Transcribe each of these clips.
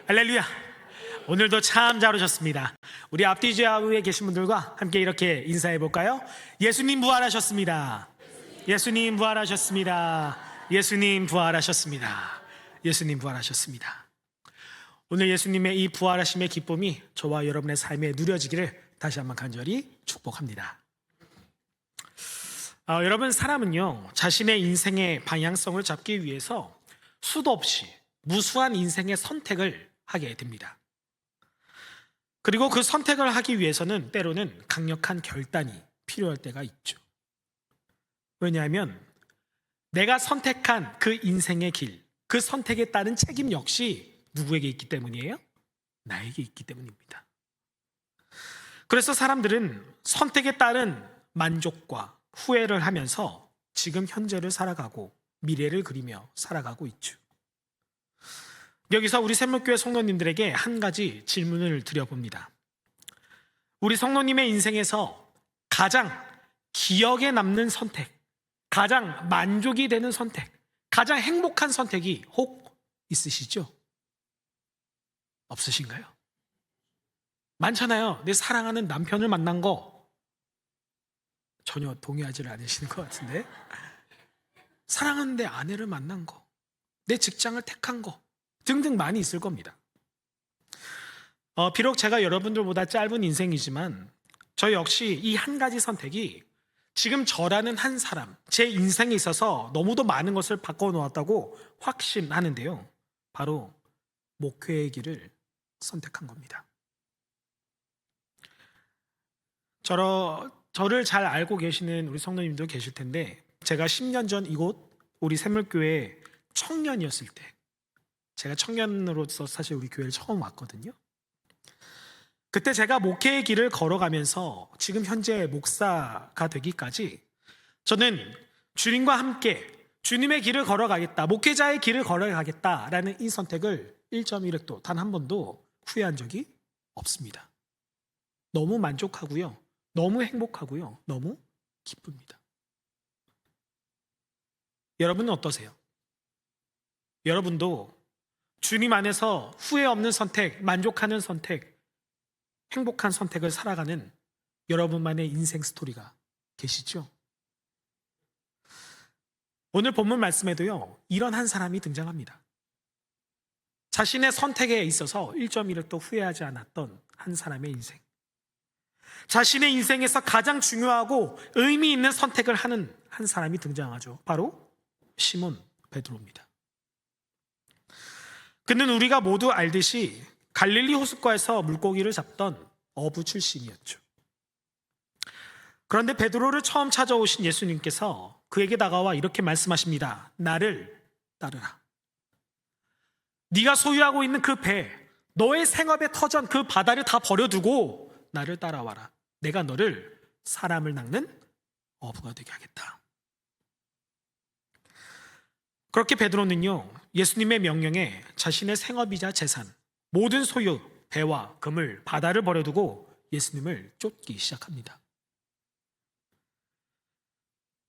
할렐루야. 오늘도 참 잘 오셨습니다. 우리 앞뒤 좌우에 계신 분들과 함께 이렇게 인사해 볼까요? 예수님 부활하셨습니다. 예수님 부활하셨습니다. 예수님 부활하셨습니다. 예수님 부활하셨습니다. 오늘 예수님의 이 부활하심의 기쁨이 저와 여러분의 삶에 누려지기를 다시 한번 간절히 축복합니다. 여러분, 사람은요, 자신의 인생의 방향성을 잡기 위해서 수도 없이 무수한 인생의 선택을 하게 됩니다. 그리고 그 선택을 하기 위해서는 때로는 강력한 결단이 필요할 때가 있죠. 왜냐하면 내가 선택한 그 인생의 길, 그 선택에 따른 책임 역시 누구에게 있기 때문이에요? 나에게 있기 때문입니다. 그래서 사람들은 선택에 따른 만족과 후회를 하면서 지금 현재를 살아가고 미래를 그리며 살아가고 있죠. 여기서 우리 샘물교회 성도님들에게 한 가지 질문을 드려봅니다. 우리 성도님의 인생에서 가장 기억에 남는 선택, 가장 만족이 되는 선택, 가장 행복한 선택이 혹 있으시죠? 없으신가요? 많잖아요. 내 사랑하는 남편을 만난 거. 전혀 동의하지 않으시는 것 같은데. 사랑하는 내 아내를 만난 거, 내 직장을 택한 거 등등 많이 있을 겁니다. 비록 제가 여러분들보다 짧은 인생이지만 저 역시 이 한 가지 선택이 지금 저라는 한 사람, 제 인생에 있어서 너무도 많은 것을 바꿔놓았다고 확신하는데요. 바로 목회의 길을 선택한 겁니다. 저를 잘 알고 계시는 우리 성도님도 계실 텐데, 제가 10년 전 이곳 우리 샘물교회 청년이었을 때, 제가 청년으로서 사실 우리 교회를 처음 왔거든요. 그때 제가 목회의 길을 걸어가면서 지금 현재 목사가 되기까지 저는 주님과 함께 주님의 길을 걸어가겠다, 목회자의 길을 걸어가겠다라는 이 선택을 1.1획도 단 한 번도 후회한 적이 없습니다. 너무 만족하고요, 너무 행복하고요, 너무 기쁩니다. 여러분은 어떠세요? 여러분도 주님 안에서 후회 없는 선택, 만족하는 선택, 행복한 선택을 살아가는 여러분만의 인생 스토리가 계시죠? 오늘 본문 말씀에도요, 이런 한 사람이 등장합니다. 자신의 선택에 있어서 1.1획도 후회하지 않았던 한 사람의 인생, 자신의 인생에서 가장 중요하고 의미 있는 선택을 하는 한 사람이 등장하죠. 바로 시몬 베드로입니다. 그는 우리가 모두 알듯이 갈릴리 호숫가에서 물고기를 잡던 어부 출신이었죠. 그런데 베드로를 처음 찾아오신 예수님께서 그에게 다가와 이렇게 말씀하십니다. 나를 따르라. 네가 소유하고 있는 그 배, 너의 생업의 터전 그 바다를 다 버려두고 나를 따라와라. 내가 너를 사람을 낚는 어부가 되게 하겠다. 그렇게 베드로는요, 예수님의 명령에 자신의 생업이자 재산, 모든 소유, 배와 금을, 바다를 버려두고 예수님을 쫓기 시작합니다.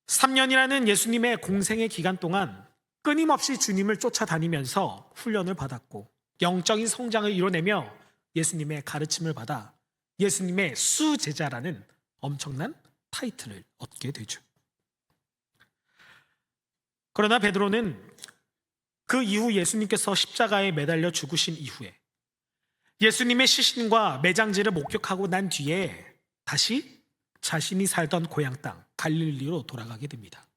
3년이라는 예수님의 공생의 기간 동안 끊임없이 주님을 쫓아다니면서 훈련을 받았고 영적인 성장을 이뤄내며 예수님의 가르침을 받아 예수님의 수제자라는 엄청난 타이틀을 얻게 되죠. 그러나 베드로는 그 이후 예수님께서 십자가에 매달려 죽으신 이후에 예수님의 시신과 매장지를 목격하고 난 뒤에 다시 자신이 살던 고향 땅 갈릴리로 돌아가게 됩니다.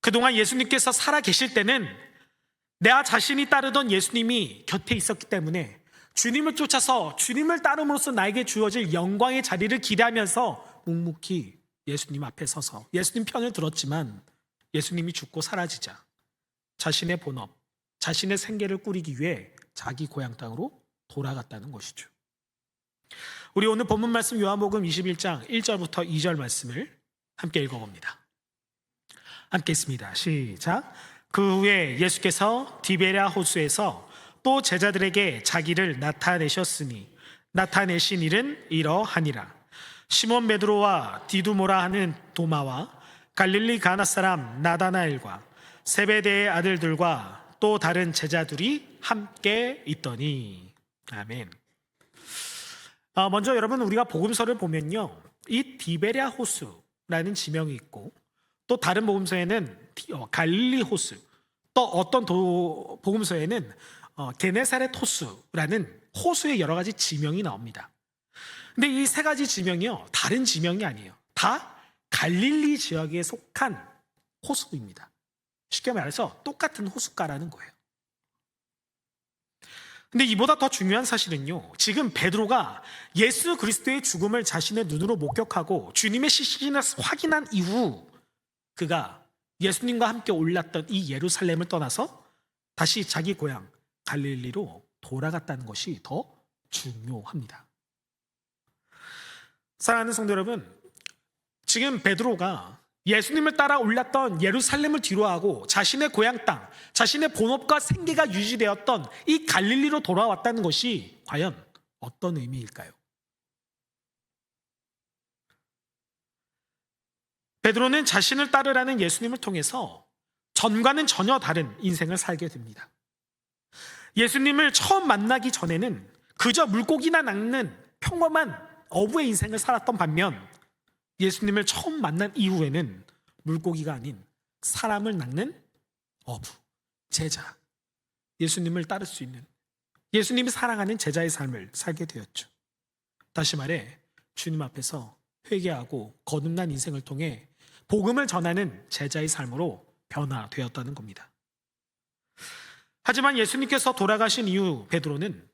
그동안 예수님께서 살아 계실 때는 내 자신이 따르던 예수님이 곁에 있었기 때문에 주님을 쫓아서 주님을 따름으로써 나에게 주어질 영광의 자리를 기대하면서 묵묵히 예수님 앞에 서서 예수님 편을 들었지만 예수님이 죽고 사라지자 자신의 본업, 자신의 생계를 꾸리기 위해 자기 고향 땅으로 돌아갔다는 것이죠. 우리 오늘 본문 말씀 요한복음 21장 1절부터 2절 말씀을 함께 읽어봅니다. 함께 있습니다. 시작. 그 후에 예수께서 디베랴 호수에서 또 제자들에게 자기를 나타내신 일은 이러하니라. 시몬 베드로와 디두모라 하는 도마와 갈릴리 가나 사람 나다나엘과 세베대의 아들들과 또 다른 제자들이 함께 있더니. 아멘. 먼저 여러분, 우리가 복음서를 보면요, 이 디베랴 호수라는 지명이 있고, 또 다른 복음서에는 갈릴리 호수, 또 어떤 복음서에는 게네사렛 호수라는 호수의 여러 가지 지명이 나옵니다. 근데 이 세 가지 지명이요, 다른 지명이 아니에요. 다 갈릴리 지역에 속한 호수입니다. 쉽게 말해서 똑같은 호숫가라는 거예요. 근데 이보다 더 중요한 사실은요, 지금 베드로가 예수 그리스도의 죽음을 자신의 눈으로 목격하고 주님의 시신을 확인한 이후 그가 예수님과 함께 올랐던 이 예루살렘을 떠나서 다시 자기 고향 갈릴리로 돌아갔다는 것이 더 중요합니다. 사랑하는 성도 여러분, 지금 베드로가 예수님을 따라 올랐던 예루살렘을 뒤로하고 자신의 고향 땅, 자신의 본업과 생계가 유지되었던 이 갈릴리로 돌아왔다는 것이 과연 어떤 의미일까요? 베드로는 자신을 따르라는 예수님을 통해서 전과는 전혀 다른 인생을 살게 됩니다. 예수님을 처음 만나기 전에는 그저 물고기나 낚는 평범한 어부의 인생을 살았던 반면, 예수님을 처음 만난 이후에는 물고기가 아닌 사람을 낚는 어부, 제자, 예수님을 따를 수 있는, 예수님이 사랑하는 제자의 삶을 살게 되었죠. 다시 말해 주님 앞에서 회개하고 거듭난 인생을 통해 복음을 전하는 제자의 삶으로 변화되었다는 겁니다. 하지만 예수님께서 돌아가신 이후 베드로는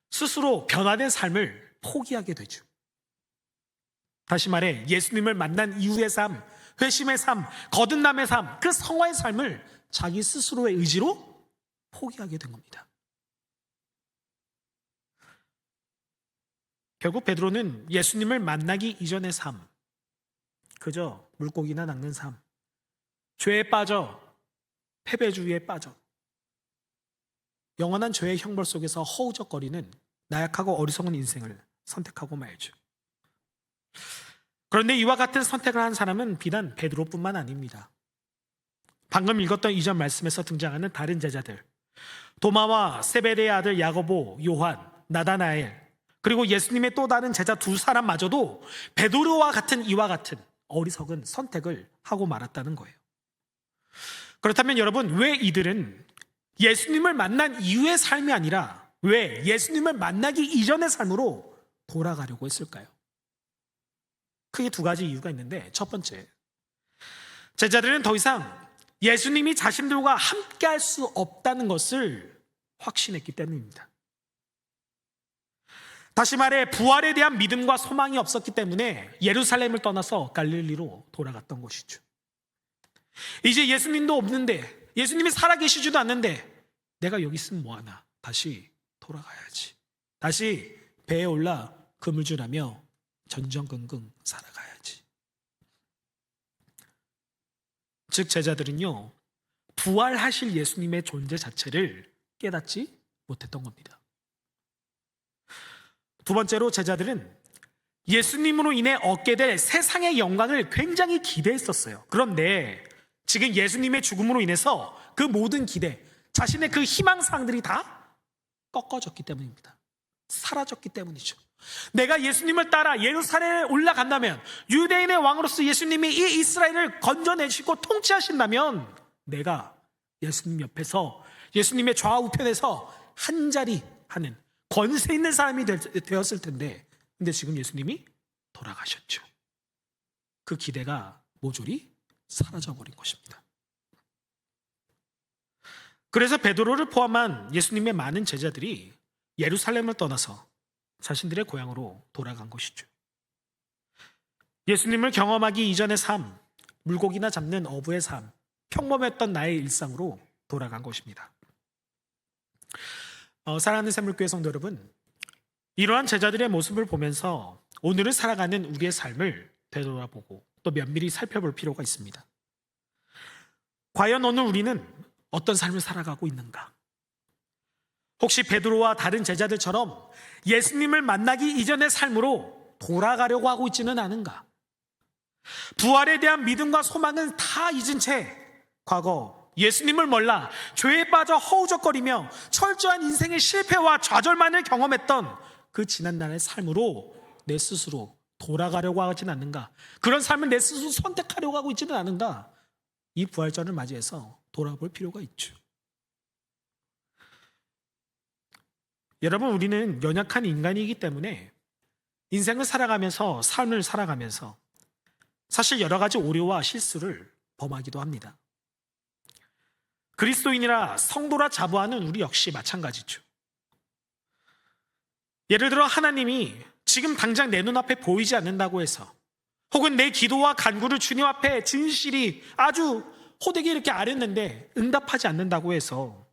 스스로 변화된 삶을 포기하게 되죠. 다시 말해 예수님을 만난 이후의 삶, 회심의 삶, 거듭남의 삶, 그 성화의 삶을 자기 스스로의 의지로 포기하게 된 겁니다. 결국 베드로는 예수님을 만나기 이전의 삶, 그저 물고기나 낚는 삶, 죄에 빠져 패배주의에 빠져 영원한 죄의 형벌 속에서 허우적거리는 나약하고 어리석은 인생을 선택하고 말죠. 그런데 이와 같은 선택을 한 사람은 비단 베드로뿐만 아닙니다. 방금 읽었던 이전 말씀에서 등장하는 다른 제자들, 도마와 세베대의 아들 야고보, 요한, 나다나엘, 그리고 예수님의 또 다른 제자 두 사람마저도 베드로와 같은 이와 같은 어리석은 선택을 하고 말았다는 거예요. 그렇다면 여러분, 왜 이들은 예수님을 만난 이후의 삶이 아니라 왜 예수님을 만나기 이전의 삶으로 돌아가려고 했을까요? 크게 두 가지 이유가 있는데, 첫 번째, 제자들은 더 이상 예수님이 자신들과 함께 할 수 없다는 것을 확신했기 때문입니다. 다시 말해 부활에 대한 믿음과 소망이 없었기 때문에 예루살렘을 떠나서 갈릴리로 돌아갔던 것이죠. 이제 예수님도 없는데, 예수님이 살아계시지도 않는데 내가 여기 있으면 뭐하나, 다시 돌아가야지, 다시 배에 올라 그물줄하며 전전긍긍 살아가야지. 즉 제자들은요, 부활하실 예수님의 존재 자체를 깨닫지 못했던 겁니다. 두 번째로 제자들은 예수님으로 인해 얻게 될 세상의 영광을 굉장히 기대했었어요. 그런데 지금 예수님의 죽음으로 인해서 그 모든 기대, 자신의 그 희망사항들이 다 꺾어졌기 때문입니다. 사라졌기 때문이죠. 내가 예수님을 따라 예루살렘에 올라간다면, 유대인의 왕으로서 예수님이 이 이스라엘을 건져내시고 통치하신다면, 내가 예수님 옆에서, 예수님의 좌우편에서 한자리 하는 권세 있는 사람이 되었을 텐데, 근데 지금 예수님이 돌아가셨죠. 그 기대가 모조리 사라져버린 것입니다. 그래서 베드로를 포함한 예수님의 많은 제자들이 예루살렘을 떠나서 자신들의 고향으로 돌아간 것이죠. 예수님을 경험하기 이전의 삶, 물고기나 잡는 어부의 삶, 평범했던 나의 일상으로 돌아간 것입니다. 사랑하는 샘물교회 성도 여러분, 이러한 제자들의 모습을 보면서 오늘을 살아가는 우리의 삶을 되돌아보고 또 면밀히 살펴볼 필요가 있습니다. 과연 오늘 우리는 어떤 삶을 살아가고 있는가? 혹시 베드로와 다른 제자들처럼 예수님을 만나기 이전의 삶으로 돌아가려고 하고 있지는 않은가? 부활에 대한 믿음과 소망은 다 잊은 채 과거 예수님을 몰라 죄에 빠져 허우적거리며 철저한 인생의 실패와 좌절만을 경험했던 그 지난날의 삶으로 내 스스로 돌아가려고 하진 않는가? 그런 삶을 내 스스로 선택하려고 하고 있지는 않은가? 이 부활절을 맞이해서 돌아볼 필요가 있죠. 여러분, 우리는 연약한 인간이기 때문에 인생을 살아가면서, 삶을 살아가면서 사실 여러 가지 오류와 실수를 범하기도 합니다. 그리스도인이라 성도라 자부하는 우리 역시 마찬가지죠. 예를 들어 하나님이 지금 당장 내 눈앞에 보이지 않는다고 해서, 혹은 내 기도와 간구를 주님 앞에 진실이 아주 호되게 이렇게 아렸는데 응답하지 않는다고 해서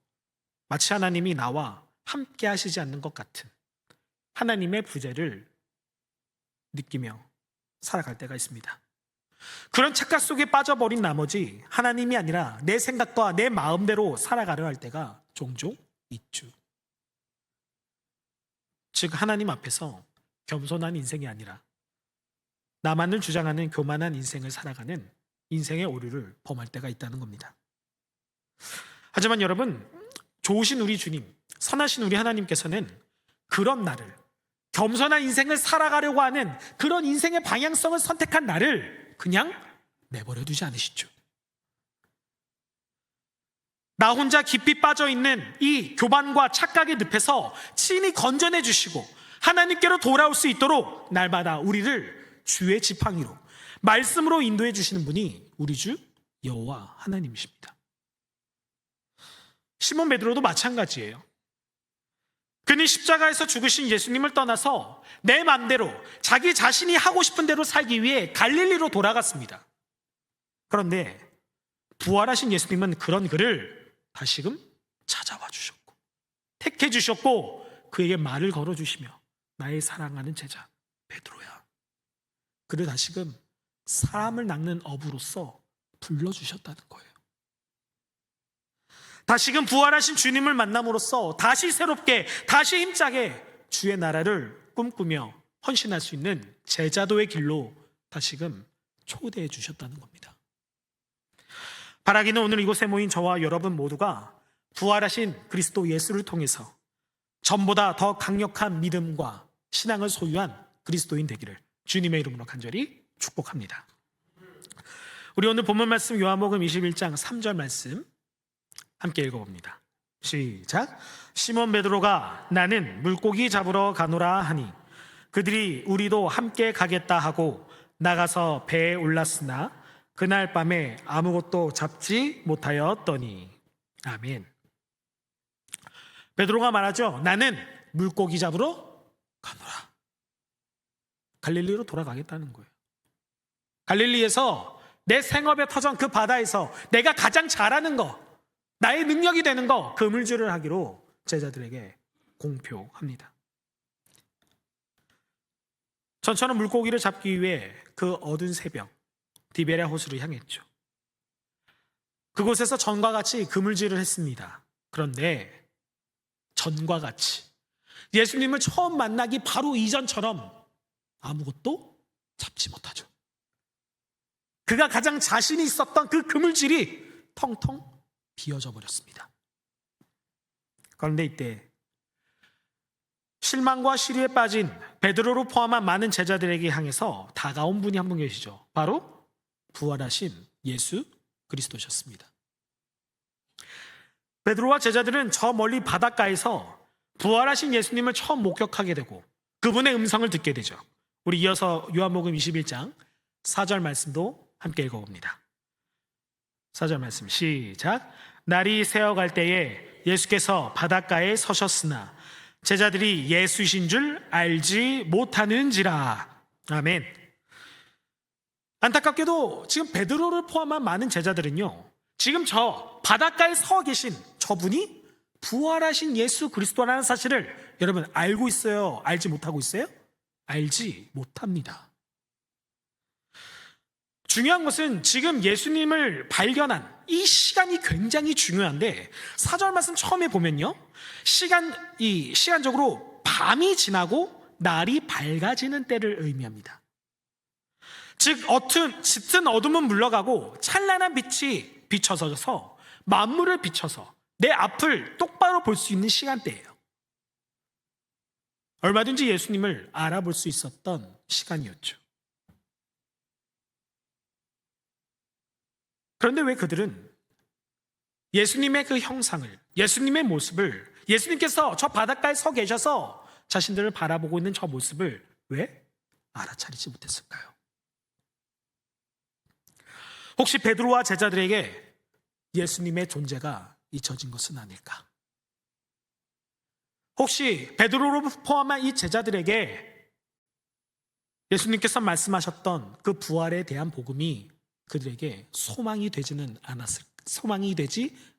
마치 하나님이 나와 함께 하시지 않는 것 같은 하나님의 부재를 느끼며 살아갈 때가 있습니다. 그런 착각 속에 빠져버린 나머지 하나님이 아니라 내 생각과 내 마음대로 살아가려 할 때가 종종 있죠. 즉 하나님 앞에서 겸손한 인생이 아니라 나만을 주장하는 교만한 인생을 살아가는 인생의 오류를 범할 때가 있다는 겁니다. 하지만 여러분, 좋으신 우리 주님, 선하신 우리 하나님께서는 그런 나를, 겸손한 인생을 살아가려고 하는 그런 인생의 방향성을 선택한 나를 그냥 내버려 두지 않으시죠. 나 혼자 깊이 빠져있는 이 교만과 착각의 늪에서 친히 건져내 주시고 하나님께로 돌아올 수 있도록 날마다 우리를 주의 지팡이로, 말씀으로 인도해 주시는 분이 우리 주 여호와 하나님이십니다. 시몬 베드로도 마찬가지예요. 그는 십자가에서 죽으신 예수님을 떠나서 내 맘대로 자기 자신이 하고 싶은 대로 살기 위해 갈릴리로 돌아갔습니다. 그런데 부활하신 예수님은 그런 그를 다시금 찾아와 주셨고 택해 주셨고 그에게 말을 걸어주시며 나의 사랑하는 제자 베드로야, 그를 다시금 사람을 낚는 어부로서 불러주셨다는 거예요. 다시금 부활하신 주님을 만남으로써 다시 새롭게, 다시 힘차게 주의 나라를 꿈꾸며 헌신할 수 있는 제자도의 길로 다시금 초대해 주셨다는 겁니다. 바라기는 오늘 이곳에 모인 저와 여러분 모두가 부활하신 그리스도 예수를 통해서 전보다 더 강력한 믿음과 신앙을 소유한 그리스도인 되기를 주님의 이름으로 간절히 축복합니다. 우리 오늘 본문 말씀 요한복음 21장 3절 말씀 함께 읽어봅니다. 시작. 시몬 베드로가 나는 물고기 잡으러 가노라 하니 그들이 우리도 함께 가겠다 하고 나가서 배에 올랐으나 그날 밤에 아무것도 잡지 못하였더니. 아멘. 베드로가 말하죠. 나는 물고기 잡으러 가노라. 갈릴리로 돌아가겠다는 거예요. 갈릴리에서 내 생업의 터전 그 바다에서 내가 가장 잘하는 거, 나의 능력이 되는 거, 그물질을 하기로 제자들에게 공표합니다. 전처럼 물고기를 잡기 위해 그 어두운 새벽 디베랴 호수를 향했죠. 그곳에서 전과 같이 그물질을 했습니다. 그런데 전과 같이 예수님을 처음 만나기 바로 이전처럼 아무것도 잡지 못하죠. 그가 가장 자신이 있었던 그 그물질이 텅텅 비어져 버렸습니다. 그런데 이때 실망과 시리에 빠진 베드로를 포함한 많은 제자들에게 향해서 다가온 분이 한 분 계시죠. 바로 부활하신 예수 그리스도셨습니다. 베드로와 제자들은 저 멀리 바닷가에서 부활하신 예수님을 처음 목격하게 되고 그분의 음성을 듣게 되죠. 우리 이어서 요한복음 21장 4절 말씀도 함께 읽어봅니다. 4절 말씀 시작. 날이 새어갈 때에 예수께서 바닷가에 서셨으나 제자들이 예수이신 줄 알지 못하는지라. 아멘. 안타깝게도 지금 베드로를 포함한 많은 제자들은요, 지금 저 바닷가에 서 계신 저분이 부활하신 예수 그리스도라는 사실을 여러분 알고 있어요? 알지 못하고 있어요? 알지 못합니다. 중요한 것은 지금 예수님을 발견한 이 시간이 굉장히 중요한데 4절 말씀 처음에 보면요, 시간적으로 밤이 지나고 날이 밝아지는 때를 의미합니다. 즉 짙은 어둠은 물러가고 찬란한 빛이 비춰져서 만물을 비춰서 내 앞을 똑바로 볼 수 있는 시간대예요. 얼마든지 예수님을 알아볼 수 있었던 시간이었죠. 그런데 왜 그들은 예수님의 그 형상을, 예수님의 모습을, 예수님께서 저 바닷가에 서 계셔서 자신들을 바라보고 있는 저 모습을 왜 알아차리지 못했을까요? 혹시 베드로와 제자들에게 예수님의 존재가 잊혀진 것은 아닐까? 혹시 베드로를 포함한 이 제자들에게 예수님께서 말씀하셨던 그 부활에 대한 복음이 그들에게 소망이 되지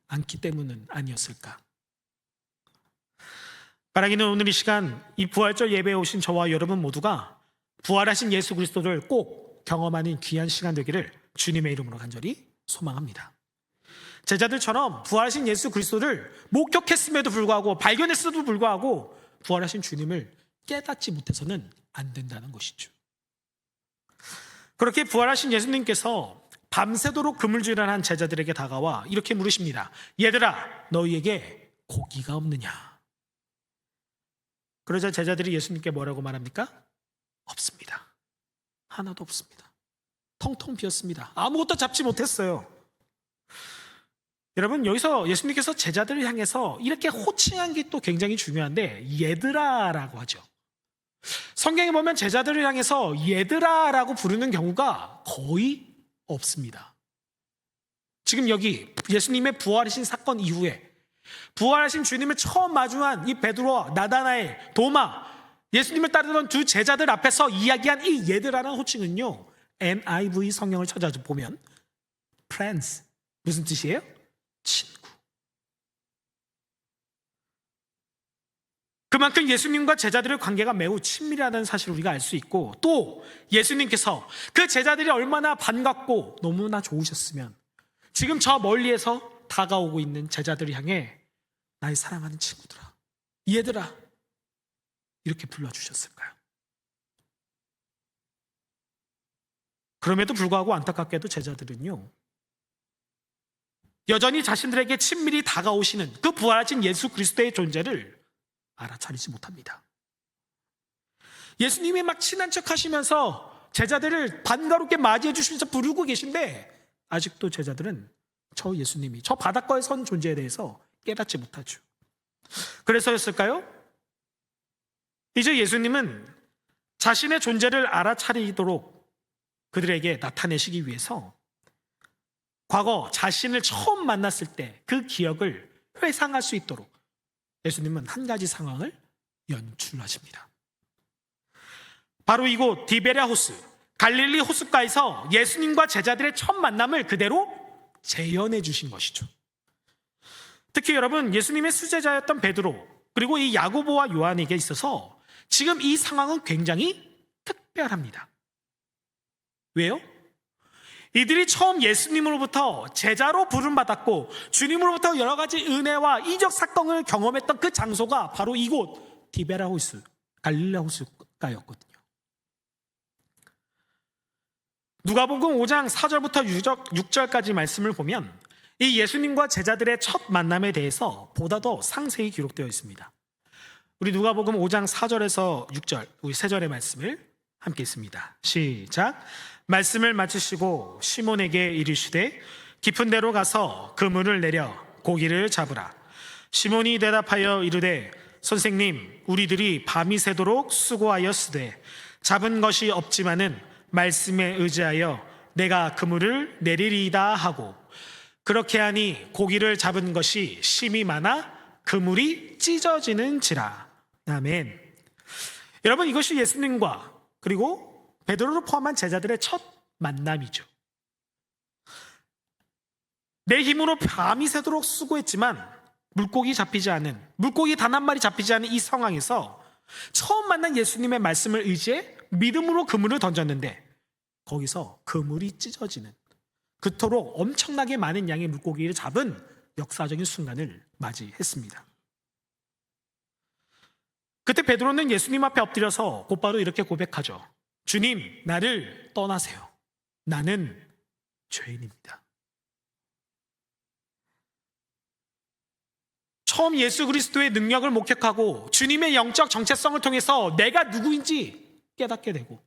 않기 때문은 아니었을까? 바라기는 오늘 이 시간 이 부활절 예배에 오신 저와 여러분 모두가 부활하신 예수 그리스도를 꼭 경험하는 귀한 시간 되기를 주님의 이름으로 간절히 소망합니다. 제자들처럼 부활하신 예수 그리스도를 목격했음에도 불구하고, 발견했음에도 불구하고 부활하신 주님을 깨닫지 못해서는 안 된다는 것이죠. 그렇게 부활하신 예수님께서 밤새도록 그물질을 제자들에게 다가와 이렇게 물으십니다. 얘들아, 너희에게 고기가 없느냐? 그러자 제자들이 예수님께 뭐라고 말합니까? 없습니다. 하나도 없습니다. 텅텅 비었습니다. 아무것도 잡지 못했어요. 여러분, 여기서 예수님께서 제자들을 향해서 이렇게 호칭한 게 또 굉장히 중요한데, 얘들아라고 하죠. 성경에 보면 제자들을 향해서 얘들아라고 부르는 경우가 거의 없습니다. 지금 여기 예수님의 부활하신 사건 이후에 부활하신 주님을 처음 마주한 이 베드로와 나다나엘, 도마, 예수님을 따르던 두 제자들 앞에서 이야기한 이 얘들아라는 호칭은요, NIV 성경을 찾아보면 friends, 무슨 뜻이에요? 친구. 그만큼 예수님과 제자들의 관계가 매우 친밀하다는 사실을 우리가 알 수 있고, 또 예수님께서 그 제자들이 얼마나 반갑고 너무나 좋으셨으면 지금 저 멀리에서 다가오고 있는 제자들을 향해 나의 사랑하는 친구들아, 얘들아 이렇게 불러주셨을까요? 그럼에도 불구하고 안타깝게도 제자들은요, 여전히 자신들에게 친밀히 다가오시는 그 부활하신 예수 그리스도의 존재를 알아차리지 못합니다. 예수님이 막 친한 척 하시면서 제자들을 반가롭게 맞이해 주시면서 부르고 계신데 아직도 제자들은 저 예수님이 저 바닷가에 선 존재에 대해서 깨닫지 못하죠. 그래서였을까요? 이제 예수님은 자신의 존재를 알아차리도록 그들에게 나타내시기 위해서 과거 자신을 처음 만났을 때 그 기억을 회상할 수 있도록 예수님은 한 가지 상황을 연출하십니다. 바로 이곳 디베랴 호수, 갈릴리 호숫가에서 예수님과 제자들의 첫 만남을 그대로 재현해 주신 것이죠. 특히 여러분, 예수님의 수제자였던 베드로 그리고 이 야고보와 요한에게 있어서 지금 이 상황은 굉장히 특별합니다. 왜요? 이들이 처음 예수님으로부터 제자로 부름받았고 주님으로부터 여러 가지 은혜와 이적 사건을 경험했던 그 장소가 바로 이곳 디베랴 호수, 갈릴리 호숫가였거든요. 누가복음 5장 4절부터 6절까지 말씀을 보면 이 예수님과 제자들의 첫 만남에 대해서 보다 더 상세히 기록되어 있습니다. 우리 누가복음 5장 4절에서 6절, 우리 세 절의 말씀을 함께 읽습니다. 시작. 말씀을 마치시고 시몬에게 이르시되 깊은 데로 가서 그물을 내려 고기를 잡으라. 시몬이 대답하여 이르되 선생님, 우리들이 밤이 새도록 수고하였으되 잡은 것이 없지만은 말씀에 의지하여 내가 그물을 내리리이다 하고, 그렇게 하니 고기를 잡은 것이 심이 많아 그물이 찢어지는지라. 아멘. 여러분, 이것이 예수님과 그리고 베드로를 포함한 제자들의 첫 만남이죠. 내 힘으로 밤이 새도록 수고했지만 물고기 단 한 마리 잡히지 않은 이 상황에서 처음 만난 예수님의 말씀을 의지해 믿음으로 그물을 던졌는데 거기서 그물이 찢어지는, 그토록 엄청나게 많은 양의 물고기를 잡은 역사적인 순간을 맞이했습니다. 그때 베드로는 예수님 앞에 엎드려서 곧바로 이렇게 고백하죠. 주님, 나를 떠나세요. 나는 죄인입니다. 처음 예수 그리스도의 능력을 목격하고 주님의 영적 정체성을 통해서 내가 누구인지 깨닫게 되고,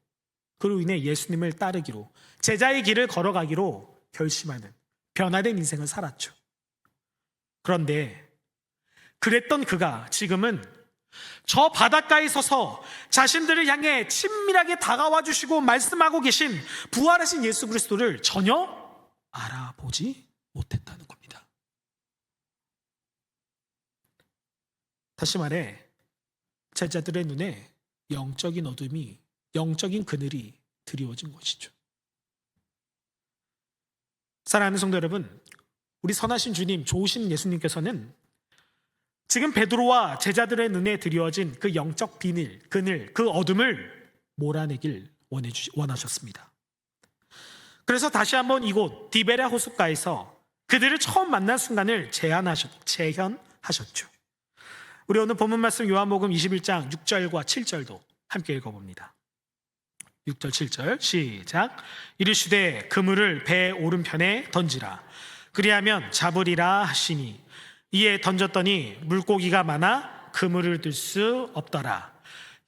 그로 인해 예수님을 따르기로, 제자의 길을 걸어가기로 결심하는 변화된 인생을 살았죠. 그런데 그랬던 그가 지금은 저 바닷가에 서서 자신들을 향해 친밀하게 다가와 주시고 말씀하고 계신 부활하신 예수 그리스도를 전혀 알아보지 못했다는 겁니다. 다시 말해, 제자들의 눈에 영적인 어둠이, 영적인 그늘이 드리워진 것이죠. 사랑하는 성도 여러분, 우리 선하신 주님, 좋으신 예수님께서는 지금 베드로와 제자들의 눈에 드리워진 그 영적 비늘, 그늘, 그 어둠을 몰아내길 원하셨습니다. 그래서 다시 한번 이곳 디베랴 호숫가에서 그들을 처음 만난 순간을 재현하셨죠. 우리 오늘 본문 말씀 요한복음 21장 6절과 7절도 함께 읽어봅니다. 6절 7절 시작. 이르시되 그물을 배 오른편에 던지라. 그리하면 잡으리라 하시니 이에 던졌더니 물고기가 많아 그물을 들 수 없더라.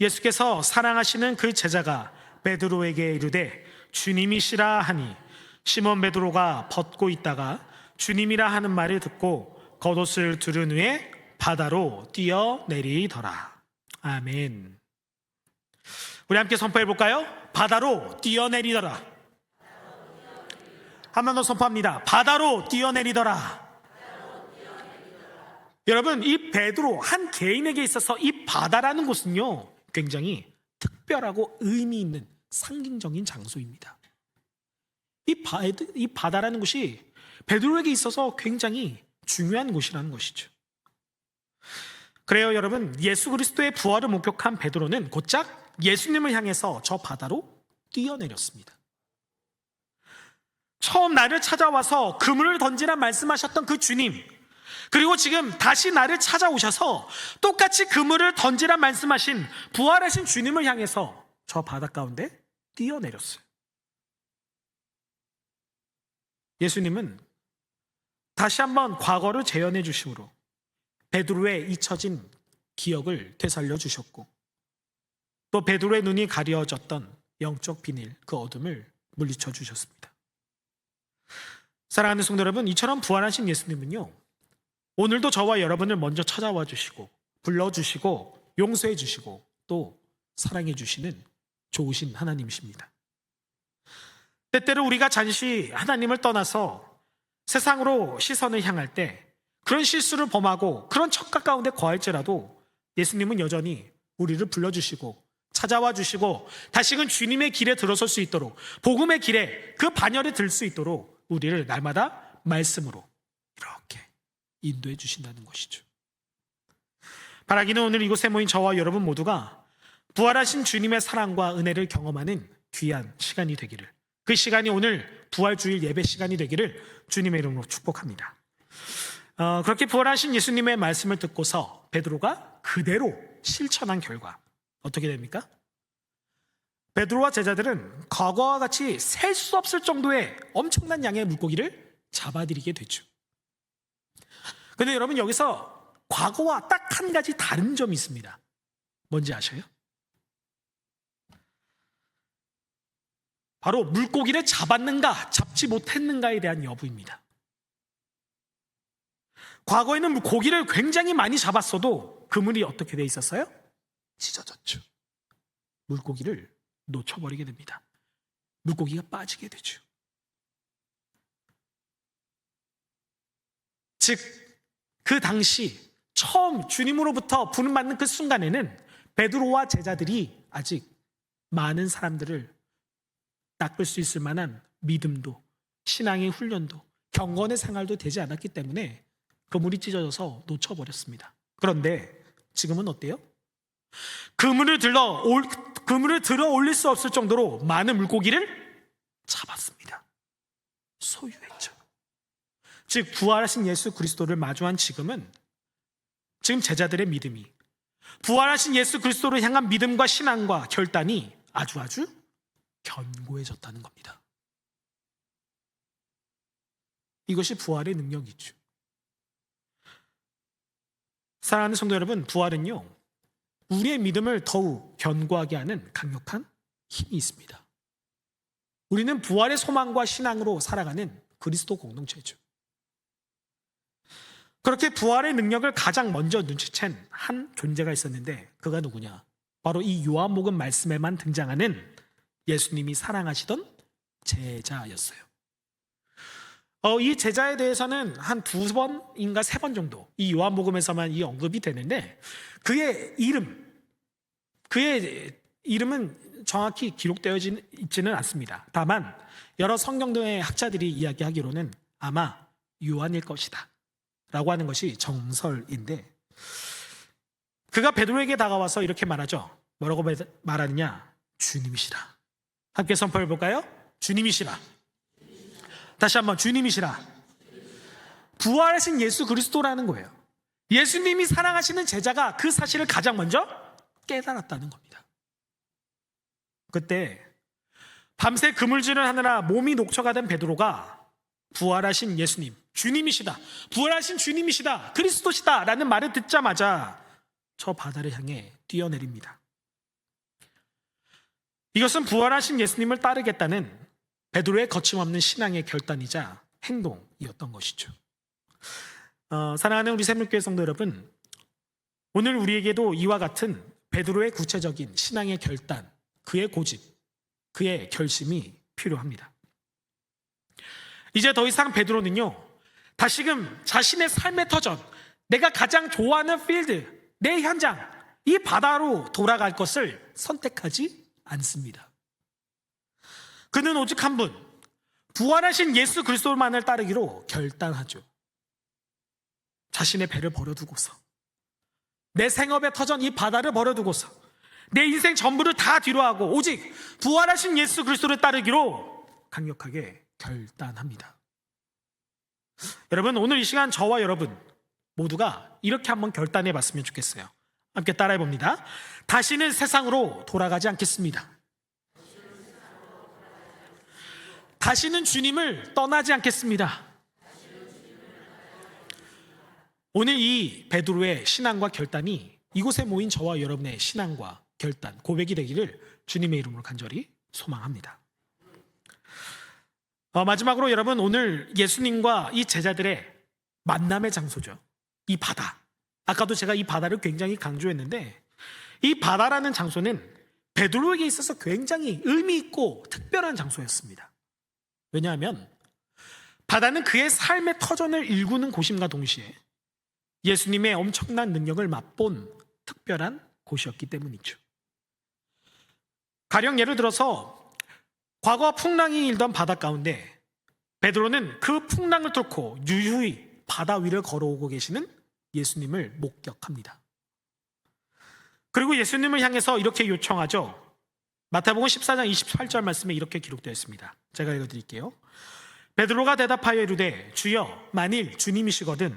예수께서 사랑하시는 그 제자가 베드로에게 이르되 주님이시라 하니 시몬 베드로가 벗고 있다가 주님이라 하는 말을 듣고 겉옷을 두른 후에 바다로 뛰어내리더라. 아멘. 우리 함께 선포해 볼까요? 바다로 뛰어내리더라. 한 번 더 선포합니다. 바다로 뛰어내리더라. 여러분, 이 베드로 한 개인에게 있어서 이 바다라는 곳은요, 굉장히 특별하고 의미 있는 상징적인 장소입니다. 이 바다라는 곳이 베드로에게 있어서 굉장히 중요한 곳이라는 것이죠. 그래요, 여러분, 예수 그리스도의 부활을 목격한 베드로는 곧장 예수님을 향해서 저 바다로 뛰어내렸습니다. 처음 나를 찾아와서 그물을 던지라 말씀하셨던 그 주님, 그리고 지금 다시 나를 찾아오셔서 똑같이 그물을 던지라 말씀하신 부활하신 주님을 향해서 저 바다 가운데 뛰어내렸어요. 예수님은 다시 한번 과거를 재현해 주심으로 베드로의 잊혀진 기억을 되살려 주셨고, 또 베드로의 눈이 가려졌던 영적 비닐, 그 어둠을 물리쳐 주셨습니다. 사랑하는 성도 여러분, 이처럼 부활하신 예수님은요, 오늘도 저와 여러분을 먼저 찾아와 주시고 불러주시고 용서해 주시고 또 사랑해 주시는 좋으신 하나님이십니다. 때때로 우리가 잠시 하나님을 떠나서 세상으로 시선을 향할 때 그런 실수를 범하고 그런 척각 가운데 거할지라도 예수님은 여전히 우리를 불러주시고 찾아와 주시고 다시금 주님의 길에 들어설 수 있도록, 복음의 길에 그 반열에 들 수 있도록 우리를 날마다 말씀으로 이렇게 인도해 주신다는 것이죠. 바라기는 오늘 이곳에 모인 저와 여러분 모두가 부활하신 주님의 사랑과 은혜를 경험하는 귀한 시간이 되기를, 그 시간이 오늘 부활주일 예배 시간이 되기를 주님의 이름으로 축복합니다. 그렇게 부활하신 예수님의 말씀을 듣고서 베드로가 그대로 실천한 결과 어떻게 됩니까? 베드로와 제자들은 과거와 같이 셀 수 없을 정도의 엄청난 양의 물고기를 잡아들이게 되죠. 근데 여러분, 여기서 과거와 딱 한 가지 다른 점이 있습니다. 뭔지 아셔요? 바로 물고기를 잡았는가 잡지 못했는가에 대한 여부입니다. 과거에는 고기를 굉장히 많이 잡았어도 그물이 어떻게 돼 있었어요? 찢어졌죠. 물고기를 놓쳐버리게 됩니다. 물고기가 빠지게 되죠. 즉, 그 당시 처음 주님으로부터 부름받는 그 순간에는 베드로와 제자들이 아직 많은 사람들을 닦을 수 있을 만한 믿음도, 신앙의 훈련도, 경건의 생활도 되지 않았기 때문에 그물이 찢어져서 놓쳐버렸습니다. 그런데 지금은 어때요? 그물을 들어 올릴 수 없을 정도로 많은 물고기를 잡았습니다. 소유했죠. 즉, 부활하신 예수 그리스도를 마주한 지금 제자들의 믿음이, 부활하신 예수 그리스도를 향한 믿음과 신앙과 결단이 아주 견고해졌다는 겁니다. 이것이 부활의 능력이죠. 사랑하는 성도 여러분, 부활은요, 우리의 믿음을 더욱 견고하게 하는 강력한 힘이 있습니다. 우리는 부활의 소망과 신앙으로 살아가는 그리스도 공동체죠. 그렇게 부활의 능력을 가장 먼저 눈치챈 한 존재가 있었는데 그가 누구냐? 바로 이 요한복음 말씀에만 등장하는 예수님이 사랑하시던 제자였어요. 이 제자에 대해서는 한 2번인가 3번 정도 이 요한복음에서만 이 언급이 되는데 그의 이름은 정확히 기록되어 있지는 않습니다. 다만 여러 성경의 학자들이 이야기하기로는 아마 요한일 것이다 라고 하는 것이 정설인데, 그가 베드로에게 다가와서 이렇게 말하죠. 뭐라고 말하느냐? 주님이시라. 함께 선포해 볼까요? 주님이시라. 다시 한번, 주님이시라. 부활하신 예수 그리스도라는 거예요. 예수님이 사랑하시는 제자가 그 사실을 가장 먼저 깨달았다는 겁니다. 그때 밤새 그물질을 하느라 몸이 녹초가 된 베드로가 부활하신 예수님, 주님이시다, 부활하신 주님이시다, 그리스도시다 라는 말을 듣자마자 저 바다를 향해 뛰어내립니다. 이것은 부활하신 예수님을 따르겠다는 베드로의 거침없는 신앙의 결단이자 행동이었던 것이죠. 사랑하는 우리 샘물교회 성도 여러분, 오늘 우리에게도 이와 같은 베드로의 구체적인 신앙의 결단, 그의 고집, 그의 결심이 필요합니다. 이제 더 이상 베드로는요, 다시금 자신의 삶의 터전, 내가 가장 좋아하는 필드, 내 현장, 이 바다로 돌아갈 것을 선택하지 않습니다. 그는 오직 한 분, 부활하신 예수 그리스도만을 따르기로 결단하죠. 자신의 배를 버려두고서, 내 생업의 터전 이 바다를 버려두고서, 내 인생 전부를 다 뒤로하고 오직 부활하신 예수 그리스도를 따르기로 강력하게 결단합니다. 여러분, 오늘 이 시간 저와 여러분 모두가 이렇게 한번 결단해 봤으면 좋겠어요. 함께 따라해 봅니다. 다시는 세상으로 돌아가지 않겠습니다. 다시는 주님을 떠나지 않겠습니다. 오늘 이 베드로의 신앙과 결단이 이곳에 모인 저와 여러분의 신앙과 결단, 고백이 되기를 주님의 이름으로 간절히 소망합니다. 마지막으로 여러분, 오늘 예수님과 이 제자들의 만남의 장소죠. 이 바다. 아까도 제가 이 바다를 굉장히 강조했는데, 이 바다라는 장소는 베드로에게 있어서 굉장히 의미 있고 특별한 장소였습니다. 왜냐하면 바다는 그의 삶의 터전을 일구는 곳임과 동시에 예수님의 엄청난 능력을 맛본 특별한 곳이었기 때문이죠. 가령 예를 들어서 과거 풍랑이 일던 바다 가운데 베드로는 그 풍랑을 뚫고 유유히 바다 위를 걸어오고 계시는 예수님을 목격합니다. 그리고 예수님을 향해서 이렇게 요청하죠. 마태복음 14장 28절 말씀에 이렇게 기록되어 있습니다. 제가 읽어드릴게요. 베드로가 대답하여 이르되 주여, 만일 주님이시거든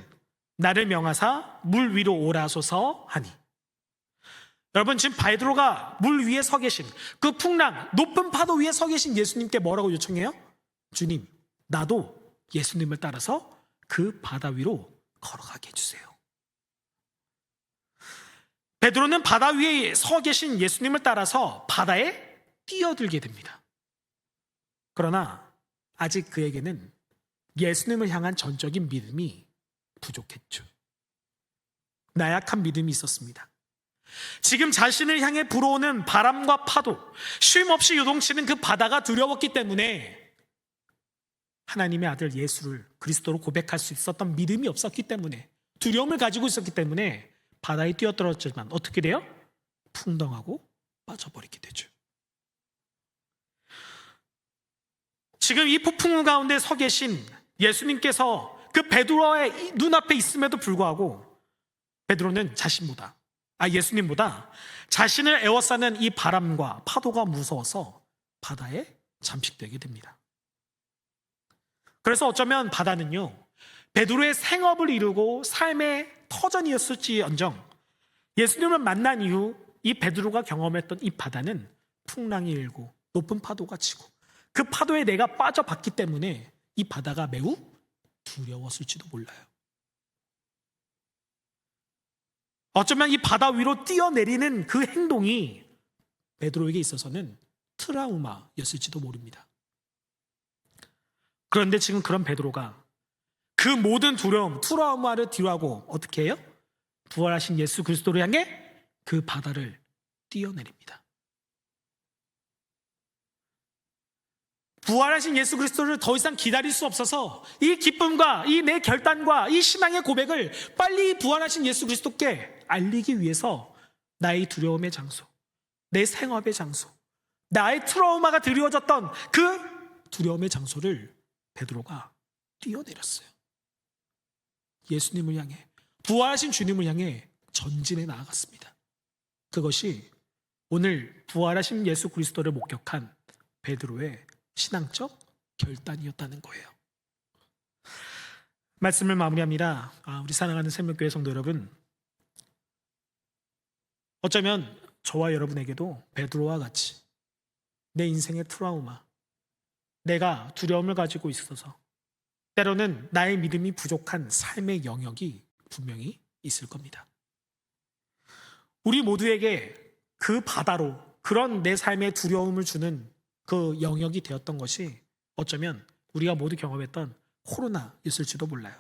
나를 명하사 물 위로 오라소서 하니. 여러분, 지금 베드로가 물 위에 서 계신 그 풍랑, 높은 파도 위에 서 계신 예수님께 뭐라고 요청해요? 주님, 나도 예수님을 따라서 그 바다 위로 걸어가게 해주세요. 베드로는 바다 위에 서 계신 예수님을 따라서 바다에 뛰어들게 됩니다. 그러나 아직 그에게는 예수님을 향한 전적인 믿음이 부족했죠. 나약한 믿음이 있었습니다. 지금 자신을 향해 불어오는 바람과 파도, 쉼없이 요동치는 그 바다가 두려웠기 때문에, 하나님의 아들 예수를 그리스도로 고백할 수 있었던 믿음이 없었기 때문에, 두려움을 가지고 있었기 때문에 바다에 뛰어들었지만 어떻게 돼요? 풍덩하고 빠져버리게 되죠. 지금 이 폭풍 가운데 서 계신 예수님께서 그 베드로의 눈앞에 있음에도 불구하고 베드로는 예수님보다 자신을 에워싸는 이 바람과 파도가 무서워서 바다에 잠식되게 됩니다. 그래서 어쩌면 바다는요, 베드로의 생업을 이루고 삶의 터전이었을지언정 예수님을 만난 이후 이 베드로가 경험했던 이 바다는 풍랑이 일고 높은 파도가 치고 그 파도에 내가 빠져봤기 때문에 이 바다가 매우 두려웠을지도 몰라요. 어쩌면 이 바다 위로 뛰어내리는 그 행동이 베드로에게 있어서는 트라우마였을지도 모릅니다. 그런데 지금 그런 베드로가 그 모든 두려움, 트라우마를 뒤로하고 어떻게 해요? 부활하신 예수 그리스도를 향해 그 바다를 뛰어내립니다. 부활하신 예수 그리스도를 더 이상 기다릴 수 없어서 이 기쁨과 이 내 결단과 이 신앙의 고백을 빨리 부활하신 예수 그리스도께 알리기 위해서 나의 두려움의 장소, 내 생업의 장소, 나의 트라우마가 드리워졌던 그 두려움의 장소를 베드로가 뛰어내렸어요. 예수님을 향해, 부활하신 주님을 향해 전진해 나아갔습니다. 그것이 오늘 부활하신 예수 그리스도를 목격한 베드로의 신앙적 결단이었다는 거예요. 말씀을 마무리합니다. 우리 사랑하는 생명교회 성도 여러분, 어쩌면 저와 여러분에게도 베드로와 같이 내 인생의 트라우마, 내가 두려움을 가지고 있어서 때로는 나의 믿음이 부족한 삶의 영역이 분명히 있을 겁니다. 우리 모두에게 그 바다로 그런 내 삶의 두려움을 주는 그 영역이 되었던 것이 어쩌면 우리가 모두 경험했던 코로나였을지도 몰라요.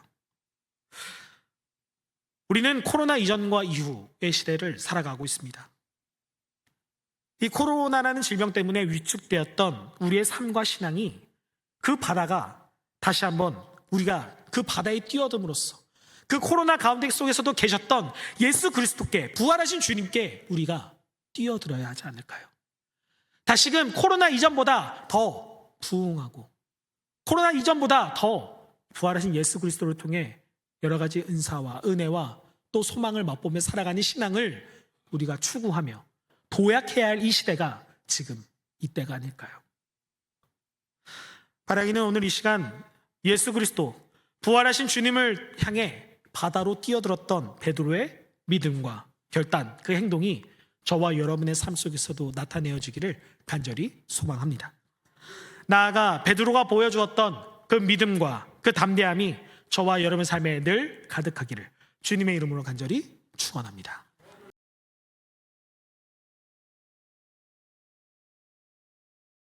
우리는 코로나 이전과 이후의 시대를 살아가고 있습니다. 이 코로나라는 질병 때문에 위축되었던 우리의 삶과 신앙이 그 바다가 다시 한번 우리가 그 바다에 뛰어듦으로써 그 코로나 가운데 속에서도 계셨던 예수 그리스도께, 부활하신 주님께 우리가 뛰어들어야 하지 않을까요? 다시금 코로나 이전보다 더 부흥하고 코로나 이전보다 더 부활하신 예수 그리스도를 통해 여러 가지 은사와 은혜와 또 소망을 맛보며 살아가는 신앙을 우리가 추구하며 도약해야 할 이 시대가 지금 이때가 아닐까요? 바라기는 오늘 이 시간 예수 그리스도, 부활하신 주님을 향해 바다로 뛰어들었던 베드로의 믿음과 결단, 그 행동이 저와 여러분의 삶 속에서도 나타내어지기를 간절히 소망합니다. 나아가 베드로가 보여주었던 그 믿음과 그 담대함이 저와 여러분의 삶에 늘 가득하기를 주님의 이름으로 간절히 축원합니다.